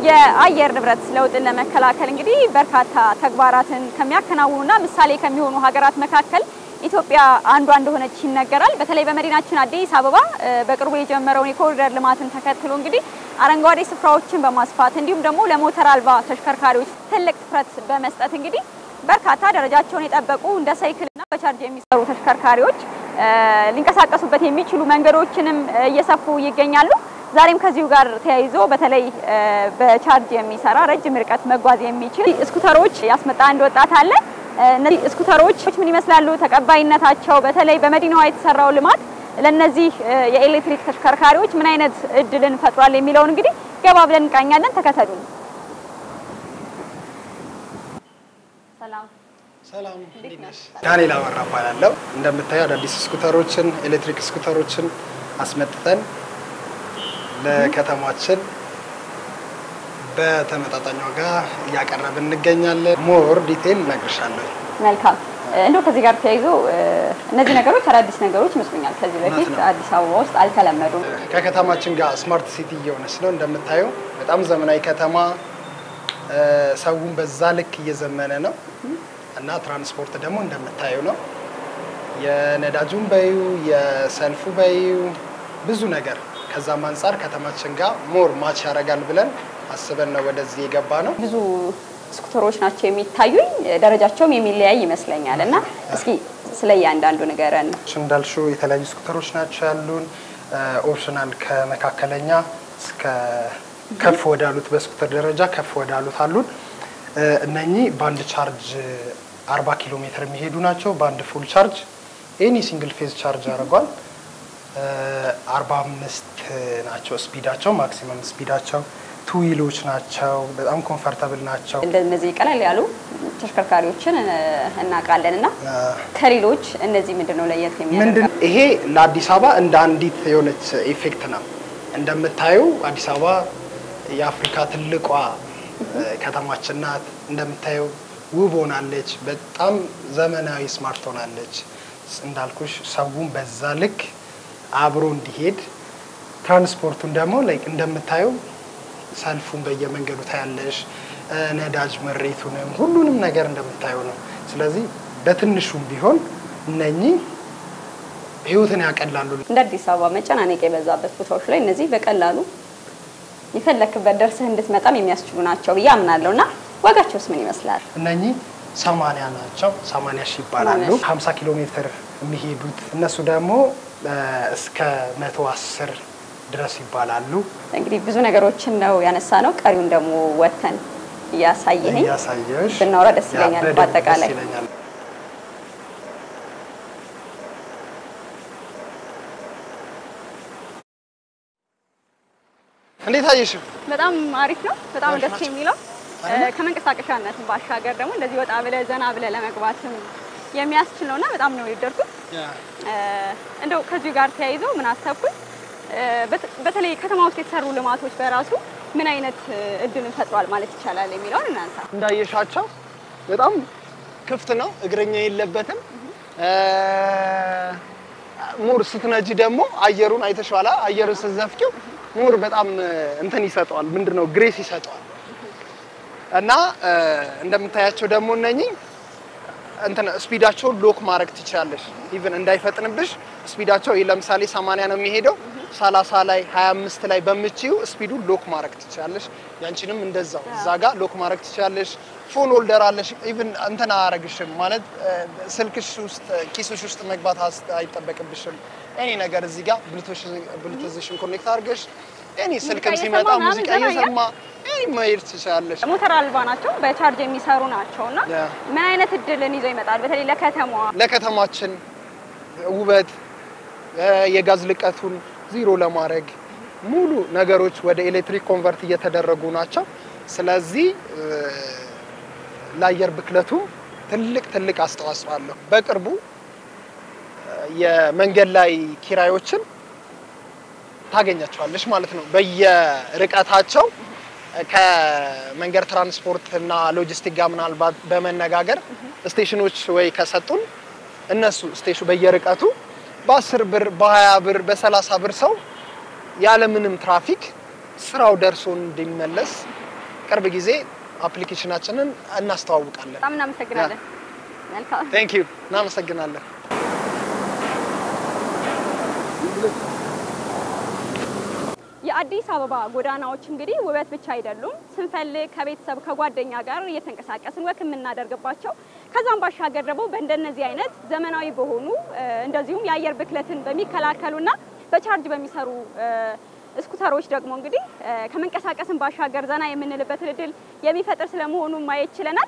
የአየር ንብረት ለውጥን ለመከላከል እንግዲህ በርካታ ተግባራትን ከሚያከናውኑና ምሳሌ ከሚሆኑ ሀገራት መካከል ኢትዮጵያ አንዷ እንደሆነች ይነገራል። በተለይ በመዲናችን አዲስ አበባ በቅርቡ የጀመረውን የኮሪደር ልማትን ተከትሎ እንግዲህ አረንጓዴ ስፍራዎችን በማስፋት እንዲሁም ደግሞ ለሞተር አልባ ተሽከርካሪዎች ትልቅ ትኩረት በመስጠት እንግዲህ በርካታ ደረጃቸውን የጠበቁ እንደ ሳይክልና በቻርጅ የሚሰሩ ተሽከርካሪዎች ሊንቀሳቀሱበት የሚችሉ መንገዶችንም እየሰፉ ይገኛሉ። ዛሬም ከዚሁ ጋር ተያይዞ በተለይ በቻርጅ የሚሰራ ረጅም ርቀት መጓዝ የሚችል ስኩተሮች ያስመጣ አንድ ወጣት አለ። እነዚህ ስኩተሮች ምን ይመስላሉ? ተቀባይነታቸው በተለይ በመዲናዋ የተሰራው ልማት ለነዚህ የኤሌክትሪክ ተሽከርካሪዎች ምን አይነት እድልን ፈጥሯል የሚለውን እንግዲህ ገባ ብለን እንቃኛለን። ተከተሉን። ሰላም እንዴነሽ? ዳንኤል አበራ እባላለሁ። እንደምታየው አዳዲስ ስኩተሮችን ኤሌክትሪክ ስኩተሮችን አስመጥተን ለከተማችን በተመጣጣኝ ዋጋ ያቀርበን እንገኛለን። ሞር ዲቴል ነግርሻለሁ። መልካም። እንደው ከዚህ ጋር ተያይዞ እነዚህ ነገሮች አዳዲስ ነገሮች መስሎኛል። ከዚህ በፊት አዲስ አበባ ውስጥ አልተለመዱም። ከከተማችን ጋር ስማርት ሲቲ እየሆነች ነው። እንደምታየው በጣም ዘመናዊ ከተማ ሰውን በዛ ልክ እየዘመነ ነው እና ትራንስፖርት ደግሞ እንደምታየው ነው። የነዳጁን በዩ የሰልፉ በዩ ብዙ ነገር ከዛም አንፃር ከተማችን ጋር ሞር ማች ያደርጋል ብለን አስበን ነው ወደዚህ የገባ ነው። ብዙ ስኩተሮች ናቸው የሚታዩኝ፣ ደረጃቸውም የሚለያይ ይመስለኛል እና እስኪ ስለያንዳንዱ ንገረን። እንዳልሽው የተለያዩ ስኩተሮች ናቸው ያሉን። ኦፕሽናል ከመካከለኛ እስከ ከፍ ወዳሉት በስኩተር ደረጃ ከፍ ወዳሉት አሉን። እነኚህ ባንድ ቻርጅ 40 ኪሎ ሜትር የሚሄዱ ናቸው። ባንድ ፉል ቻርጅ ኤኒ ሲንግል ፌዝ ቻርጅ ያደርጋል። 45 ናቸው ስፒዳቸው፣ ማክሲመም ስፒዳቸው። ቱ ዊሎች ናቸው። በጣም ኮምፎርታብል ናቸው። እንደነዚህ ቀላል ያሉ ተሽከርካሪዎችን እናቃለንና ከሌሎች እነዚህ ምንድነው ለየት የሚያደርገው? ይሄ ለአዲስ አበባ እንደ አንዲት የሆነች ኢፌክት ነው። እንደምታዩ አዲስ አበባ የአፍሪካ ትልቋ ከተማችን ናት። እንደምታዩ ውብ ሆናለች። በጣም ዘመናዊ ስማርት ሆናለች። እንዳልኩሽ ሰውን በዛ ልክ አብሮ እንዲሄድ ትራንስፖርቱን ደግሞ ላይክ እንደምታዩ ሰልፉን በየመንገዱ ታያለሽ። ነዳጅ መሬቱንም ሁሉንም ነገር እንደምታዩ ነው። ስለዚህ በትንሹም ቢሆን እነኚህ ህይወትን ያቀላሉ። እንደ አዲስ አበባ መጨናነቅ የበዛበት ቦታዎች ላይ እነዚህ በቀላሉ ይፈለክበት ደርሰህ እንድትመጣም የሚያስችሉ ናቸው ብዬ አምናለሁና ዋጋቸውስ ምን ይመስላል? እነኚህ 80 ናቸው። 80 ሺህ ይባላሉ። 50 ኪሎ ሜትር የሚሄዱት እነሱ ደግሞ እስከ 110 ድረስ ይባላሉ። እንግዲህ ብዙ ነገሮችን ነው ያነሳነው። ቀሪውን ደግሞ ወተን ያሳየኝ ብናወራ ደስ ይለኛል። በአጠቃላይ እንዴት አየሽው? በጣም አሪፍ ነው። በጣም ደስ የሚለው ከመንቀሳቀሻነት ባሻገር ደግሞ እንደዚህ ወጣ ብለ ዘና ብለ ለመግባትም የሚያስችል ነውና በጣም ነው የወደድኩት። እንደው ከዚህ ጋር ተያይዞ ምን አሰብኩኝ፣ በተለይ ከተማ ውስጥ የተሰሩ ልማቶች በራሱ ምን አይነት እድልን ፈጥሯል ማለት ይቻላል የሚለውን እናንሳ። እንዳየሻቸው በጣም ክፍት ነው፣ እግረኛ የለበትም። ሙር ስትነጂ ደግሞ አየሩን አይተሽዋላ። አየሩን ስትዘፍቂው ሙር በጣም እንትን ይሰጣል። ምንድነው ግሬስ ይሰጣል። እና እንደምታያቸው ደግሞ እነኚህ እንትን ስፒዳቸው ሎክ ማድረግ ትችላለሽ። ኢቭን እንዳይፈጥንብሽ ስፒዳቸው ለምሳሌ 80 ነው የሚሄደው 30 ላይ 25 ላይ በምትጪው ስፒዱን ሎክ ማድረግ ትችላለሽ። ያንቺንም እንደዛው እዛ ጋር ሎክ ማድረግ ትችላለሽ። ፎን ሆልደር አለሽ። ኢቭን እንትን አያረግሽም ማለት ስልክሽ ውስጥ ኪስሽ ውስጥ መግባት አይጠበቅብሽም። እኔ ነገር እዚህ ጋር ብሉቱዝሽን ኮኔክት አድርገሽ እኔ ስልክም ሲመጣ ሙዚቃ እየሰማ መሄድ ትችላለሽ። ሞተር አልባ ናቸው፣ በቻርጅ የሚሰሩ ናቸውና ምን አይነት እድልን ይዘው ይመጣል? በተለይ ለከተማችን ውበት የጋዝ ልቀቱን ዜሮ ለማድረግ ሙሉ ነገሮች ወደ ኤሌክትሪክ ኮንቨርት እየተደረጉ ናቸው። ስለዚህ ለአየር ብክለቱ ትልቅ አስተዋጽኦ አለው። በቅርቡ የመንገድ ላይ ኪራዮችን ታገኛቸዋለሽ ማለት ነው። በየርቀታቸው ከመንገድ ትራንስፖርት እና ሎጂስቲክ ጋር ምናልባት በመነጋገር ስቴሽኖች ወይ ከሰጡን እነሱ ስቴሽኑ በየርቀቱ በ10 ብር በ20 ብር በ30 ብር ሰው ያለ ምንም ትራፊክ ስራው ደርሶ እንዲመለስ ቅርብ ጊዜ አፕሊኬሽናችንን እናስተዋውቃለን በጣም እናመሰግናለን መልካም Thank you እናመሰግናለን የአዲስ አበባ ጎዳናዎች እንግዲህ ውበት ብቻ አይደሉም ስንፈልግ ከቤተሰብ ከጓደኛ ጋር እየተንቀሳቀስን ወክ የምናደርግባቸው ከዛም ባሻገር ደግሞ በእንደነዚህ አይነት ዘመናዊ በሆኑ እንደዚሁም የአየር ብክለትን በሚከላከሉና በቻርጅ በሚሰሩ ስኩተሮች ደግሞ እንግዲህ ከመንቀሳቀስን ባሻገር ዘና የምንልበት እድል የሚፈጥር ስለመሆኑ ማየት ይችላል